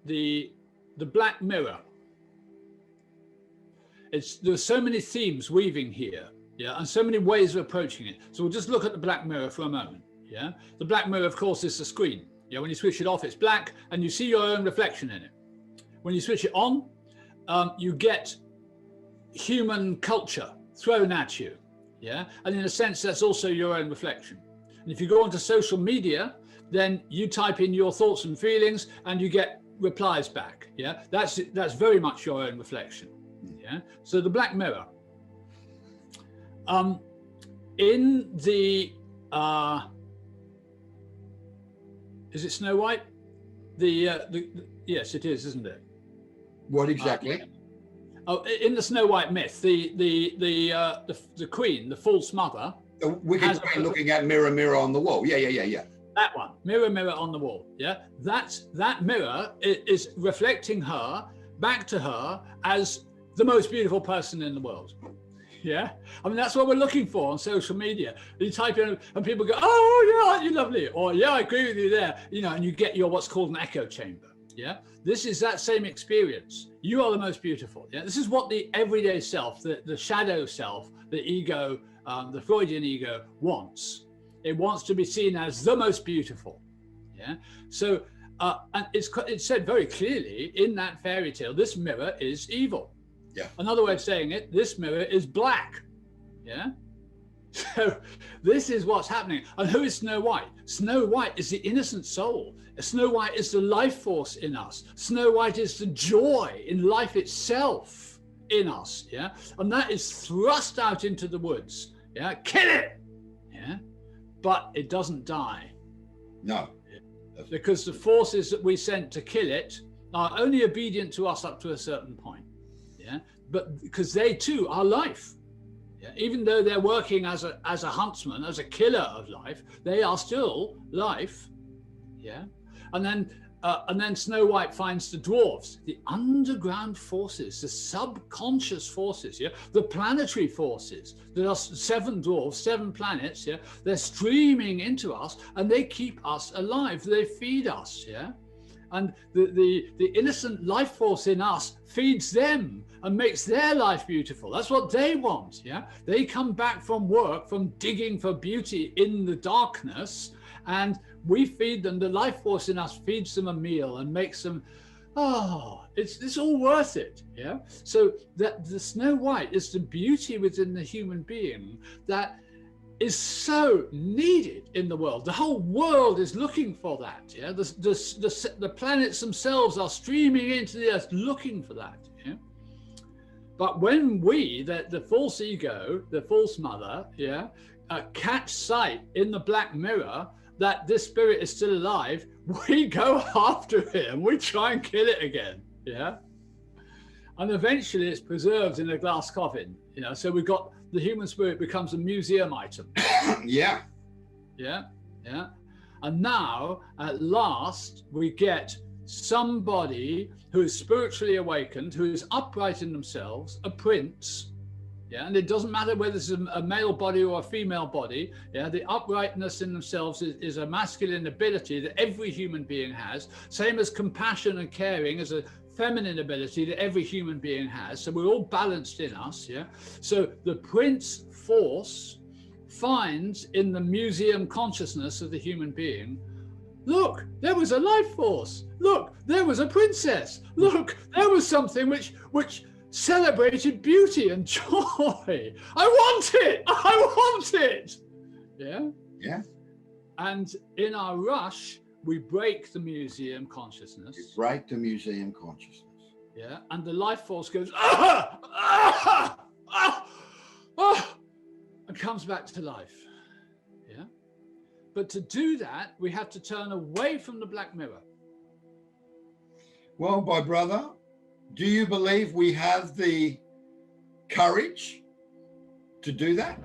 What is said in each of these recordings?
the Black Mirror. There's so many themes weaving here, yeah, and so many ways of approaching it. So we'll just look at the Black Mirror for a moment, yeah. The Black Mirror, of course, is the screen. Yeah, when you switch it off, it's black, and you see your own reflection in it. When you switch it on, you get human culture thrown at you, yeah, and in a sense, that's also your own reflection. And if you go onto social media, then you type in your thoughts and feelings, and you get replies back. Yeah, that's very much your own reflection. Yeah. So the Black Mirror. In the is it Snow White? Yes, it is, isn't it? What exactly? Oh, in the Snow White myth, the queen, the false mother. The wicked queen looking at mirror, mirror on the wall. Yeah. That one, mirror, mirror on the wall. Yeah, that mirror is reflecting her back to her as the most beautiful person in the world. Yeah, I mean, that's what we're looking for on social media. You type in and people go, oh yeah, aren't you lovely? Or yeah, I agree with you there. You know, and you get your what's called an echo chamber. Yeah, this is that same experience. You are the most beautiful. Yeah, this is what the everyday self, the shadow self, the ego, the Freudian ego wants. It wants to be seen as the most beautiful. Yeah, so and it's said very clearly in that fairy tale, this mirror is evil. Yeah. Another way of saying it, this mirror is black. Yeah. So this is what's happening. And who is Snow White? Snow White is the innocent soul. Snow White is the life force in us. Snow White is the joy in life itself in us. Yeah. And that is thrust out into the woods. Yeah. Kill it. Yeah. But it doesn't die. No. Because the forces that we sent to kill it are only obedient to us up to a certain point. Yeah, but because they too are life. Yeah, even though they're working as a huntsman, as a killer of life, they are still life. Yeah, and then Snow White finds the dwarves, the underground forces, the subconscious forces. Yeah, the planetary forces. There are 7 dwarves, 7 planets. Yeah, they're streaming into us, and they keep us alive. They feed us. Yeah. And the innocent life force in us feeds them and makes their life beautiful. That's what they want, yeah? They come back from work, from digging for beauty in the darkness, and we feed them. The life force in us feeds them a meal and makes them, it's all worth it, yeah? So that the Snow White is the beauty within the human being that is so needed in the world. The whole world is looking for that. Yeah, the planets themselves are streaming into the earth looking for that. Yeah, but when we, the false ego, the false mother, yeah, catch sight in the Black Mirror that this spirit is still alive, we go after it and we try and kill it again. Yeah, and eventually it's preserved in a glass coffin. You know, so we've got. The human spirit becomes a museum item. Yeah. And now, at last, we get somebody who is spiritually awakened, who is upright in themselves, a prince. Yeah, and it doesn't matter whether it's a male body or a female body. Yeah, the uprightness in themselves is a masculine ability that every human being has, same as compassion and caring as a feminine ability that every human being has. So we're all balanced in us. Yeah. So the Prince force finds in the museum consciousness of the human being, look, there was a life force. Look, there was a princess. Look, there was something which celebrated beauty and joy. I want it. I want it. Yeah. Yeah. And in our rush, we break the museum consciousness. You break the museum consciousness. Yeah, and the life force goes, and comes back to life. Yeah, but to do that, we have to turn away from the Black Mirror. Well, my brother, do you believe we have the courage to do that?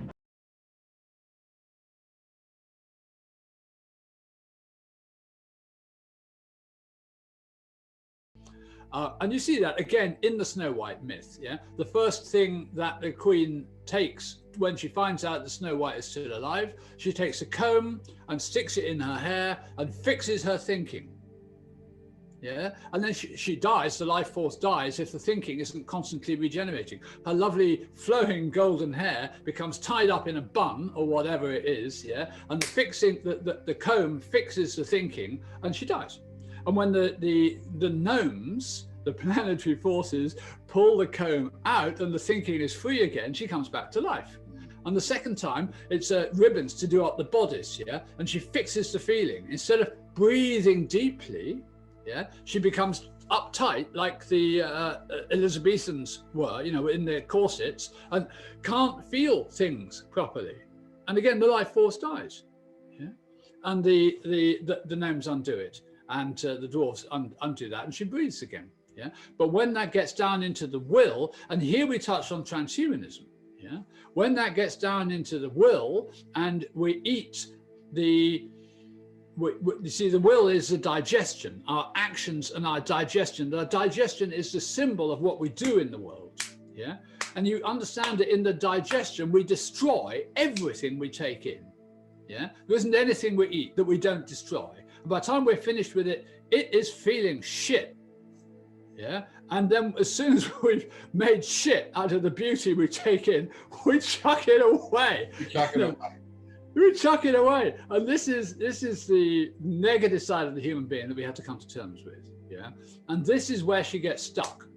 And you see that again in the Snow White myth. Yeah, the first thing that the queen takes when she finds out that Snow White is still alive, she takes a comb and sticks it in her hair and fixes her thinking. Yeah, and then she dies, the life force dies if the thinking isn't constantly regenerating. Her lovely flowing golden hair becomes tied up in a bun or whatever it is, yeah, and the comb fixes the thinking, and she dies. And when the gnomes, the planetary forces, pull the comb out and the thinking is free again, she comes back to life. And the second time, it's ribbons to do up the bodice, yeah, and she fixes the feeling. Instead of breathing deeply, yeah, she becomes uptight like the Elizabethans were, you know, in their corsets, and can't feel things properly. And again, the life force dies, yeah, and the gnomes undo it, and the dwarves undo that, and she breathes again, yeah. But when that gets down into the will, and here we touch on transhumanism, yeah, when that gets down into the will, and we eat you see, the will is the digestion, our actions and our digestion. The digestion is the symbol of what we do in the world, yeah? And you understand that in the digestion, we destroy everything we take in, yeah? There isn't anything we eat that we don't destroy. And by the time we're finished with it, it is feeling shit, yeah? And then as soon as we've made shit out of the beauty we take in, we chuck it away. You chuck it away. We chuck it away, and this is the negative side of the human being that we have to come to terms with, yeah. And this is where she gets stuck.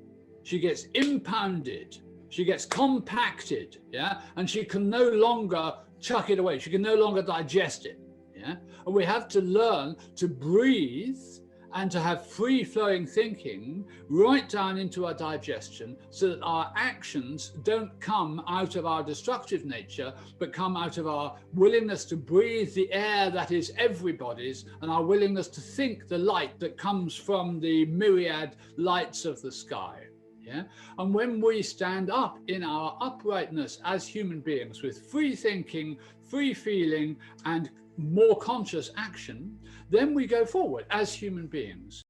She gets impounded. She gets compacted, yeah. And she can no longer chuck it away. She can no longer digest it, yeah. And we have to learn to breathe and to have free-flowing thinking right down into our digestion, so that our actions don't come out of our destructive nature, but come out of our willingness to breathe the air that is everybody's, and our willingness to think the light that comes from the myriad lights of the sky. Yeah? And when we stand up in our uprightness as human beings with free thinking, free feeling, and more conscious action, then we go forward as human beings.